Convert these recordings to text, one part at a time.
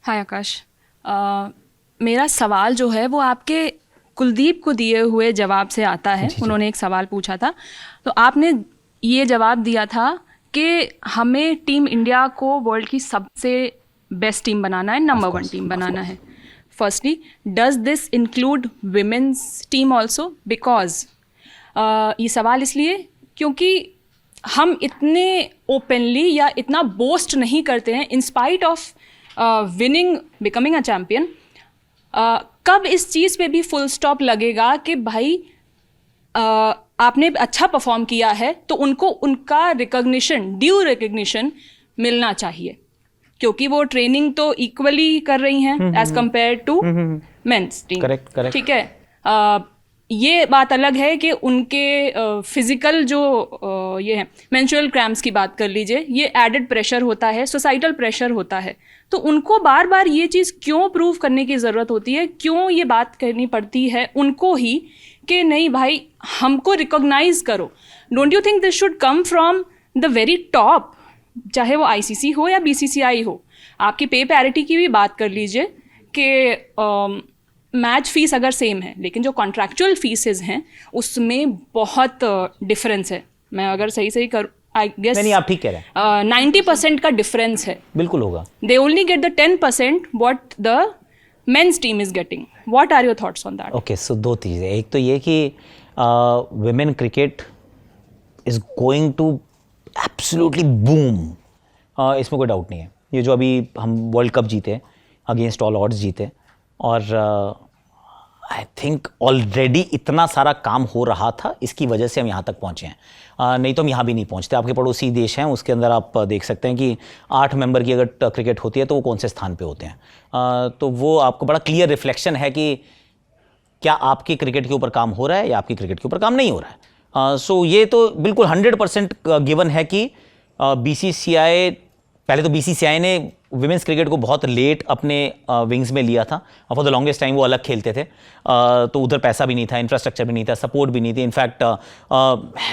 हाय आकाश। मेरा सवाल जो है वो आपके कुलदीप को दिए हुए जवाब से आता है। उन्होंने एक सवाल पूछा था तो आपने ये जवाब दिया था कि हमें टीम इंडिया को वर्ल्ड की सबसे बेस्ट टीम बनाना है, नंबर 1 टीम बनाना है। Firstly, does this include women's team also? Because ये सवाल इसलिए क्योंकि हम इतने ओपनली या इतना बोस्ट नहीं करते हैं in spite of winning, becoming a champion. कब इस चीज़ पे भी फुल स्टॉप लगेगा कि भाई आपने अच्छा परफॉर्म किया है तो उनको उनका रिकॉग्निशन, ड्यू रिकॉग्निशन मिलना चाहिए, क्योंकि वो ट्रेनिंग तो इक्वली कर रही हैं as compare to men's team. Correct. ठीक है। ये बात अलग है कि उनके फिजिकल जो ये है, मेंस्ट्रुअल क्रैम्प्स की बात कर लीजिए, ये एडेड प्रेशर होता है, सोसाइटल प्रेशर होता है। तो उनको बार बार ये चीज़ क्यों प्रूव करने की ज़रूरत होती है, क्यों ये बात करनी पड़ती है उनको ही कि नहीं भाई हमको रिकॉग्नाइज करो? Don't you think this should come from the very top, चाहे वो आईसीसी हो या बीसीसीआई हो? आपकी पे पैरिटी की भी बात कर लीजिए कि मैच फीस अगर सेम है लेकिन जो कॉन्ट्रैक्चुअल फीसेस हैं उसमें बहुत डिफरेंस है। मैं अगर सही सही कर, आई गेस नहीं, आप ठीक कह रहे हैं, 90% का डिफरेंस है। बिल्कुल होगा। They only get the 10% what the men's team is getting. What are your thoughts on that? Okay, so दो चीज़ें। एक तो ये कि women cricket is going to absolutely boom, इसमें कोई डाउट नहीं है। ये जो अभी हम वर्ल्ड कप जीते, अगेंस्ट ऑल ऑड्स जीते, और आई थिंक ऑलरेडी इतना सारा काम हो रहा था, इसकी वजह से हम यहाँ तक पहुँचे हैं। नहीं तो हम यहाँ भी नहीं पहुँचते। आपके पड़ोसी देश हैं, उसके अंदर आप देख सकते हैं कि 8 मेंबर की अगर क्रिकेट होती है तो वो कौन से स्थान पे होते हैं। तो वो आपको बड़ा क्लियर रिफ्लेक्शन है कि क्या आपकी क्रिकेट के ऊपर काम हो रहा है या आपकी क्रिकेट के ऊपर काम नहीं हो रहा है। सो ये तो बिल्कुल 100% गिवन है कि बीसीसीआई, पहले तो बीसीसीआई ने विमेंस क्रिकेट को बहुत लेट अपने विंग्स में लिया था। फॉर द लॉन्गेस्ट टाइम वो अलग खेलते थे, तो उधर पैसा भी नहीं था, इंफ्रास्ट्रक्चर भी नहीं था, सपोर्ट भी नहीं थी। इनफैक्ट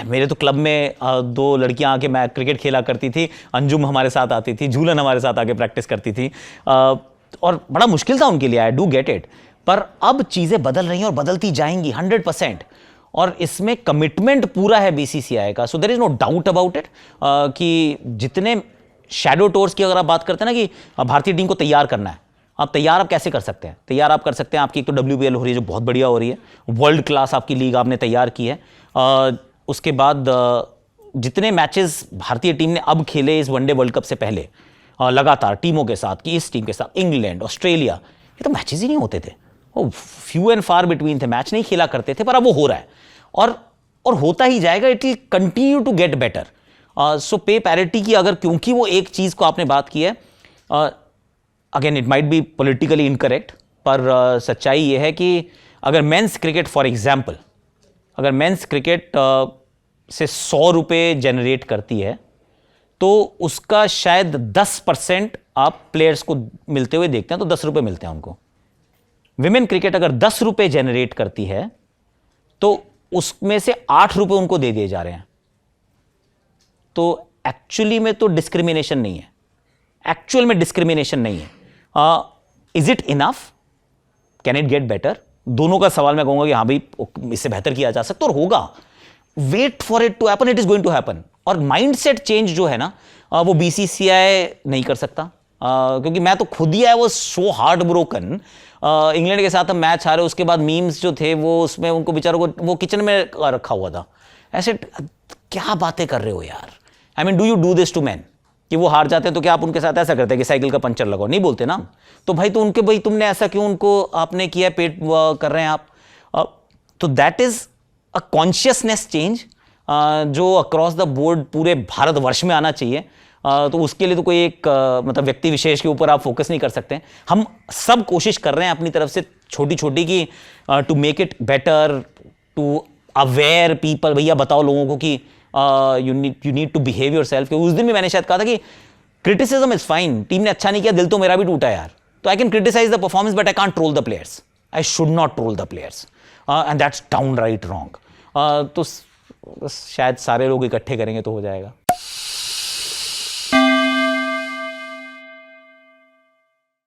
मेरे तो क्लब में 2 लड़कियां आके मैं क्रिकेट खेला करती थी। अंजुम हमारे साथ आती थी, झूलन हमारे साथ आके प्रैक्टिस करती थी, और बड़ा मुश्किल था उनके लिए। I do get it. पर अब चीज़ें बदल रही हैं और बदलती जाएंगी 100%, और इसमें कमिटमेंट पूरा है बीसीसीआई का। So there is no doubt about it कि जितने शैडो टूर्स की अगर आप बात करते हैं ना कि भारतीय टीम को तैयार करना है, आप तैयार आप कैसे कर सकते हैं? तैयार आप कर सकते हैं, आपकी एक तो WBL हो रही है जो बहुत बढ़िया हो रही है, वर्ल्ड क्लास आपकी लीग आपने तैयार की है। उसके बाद जितने मैचेस भारतीय टीम ने अब खेले इस वनडे वर्ल्ड कप से पहले लगातार टीमों के साथ, कि इस टीम के साथ इंग्लैंड, ऑस्ट्रेलिया, ये तो मैचेस ही नहीं होते थे, वो फ्यू एंड फार बिटवीन थे, मैच नहीं खेला करते थे। पर अब वो हो रहा है और होता ही जाएगा। It will continue to get better. So पे पैरिटी की अगर, क्योंकि वो एक चीज़ को आपने बात की है, again it might be politically incorrect, पर सच्चाई ये है कि अगर मेंस क्रिकेट फॉर एग्जांपल, अगर मेंस क्रिकेट से 100 रुपये जनरेट करती है तो उसका शायद 10% आप प्लेयर्स को मिलते हुए देखते हैं, तो 10 रुपये मिलते हैं उनको। विमेन क्रिकेट अगर 10 रुपये जनरेट करती है तो उसमें से 8 रुपये उनको दे दिए जा रहे हैं। तो एक्चुअली में तो डिस्क्रिमिनेशन नहीं है, एक्चुअल में डिस्क्रिमिनेशन नहीं है। Is it enough? Can it get better? दोनों का सवाल मैं कहूंगा कि हाँ भाई इससे बेहतर किया जा सकता और होगा। Wait for it to happen, it is going to happen. और माइंडसेट चेंज जो है ना, वो बीसीसीआई नहीं कर सकता, क्योंकि मैं तो खुद ही, I was so heart broken. England के साथ हम मैच हारे, उसके बाद मीम्स जो थे वो उसमें उनको बेचारों को वो किचन में रखा हुआ था। ऐसे क्या बातें कर रहे हो यार? I mean, do you do this to man? कि वो हार जाते हैं तो क्या आप उनके साथ ऐसा करते हैं कि साइकिल का पंचर लगाओ? नहीं बोलते ना। तो भाई, तो उनके, भाई तुमने ऐसा क्यों उनको आपने किया, पेट कर रहे हैं आप? तो that is a consciousness change जो अक्रॉस द बोर्ड पूरे भारतवर्ष में आना चाहिए। तो उसके लिए तो कोई एक मतलब व्यक्ति विशेष के ऊपर आप फोकस नहीं कर सकते। हम सब कोशिश कर रहे हैं अपनी तरफ से छोटी छोटी की to make it better, to aware people. भैया बताओ लोगों को कि you need to behave yourself. उस दिन भी मैंने शायद कहा था कि क्रिटिसिज्म इज फाइन, टीम ने अच्छा नहीं किया, दिल तो मेरा भी टूटा यार, तो I can criticise the performance but I can't troll the players. I should not troll the players and that's down right wrong. तो शायद सारे लोग इकट्ठे करेंगे तो हो जाएगा।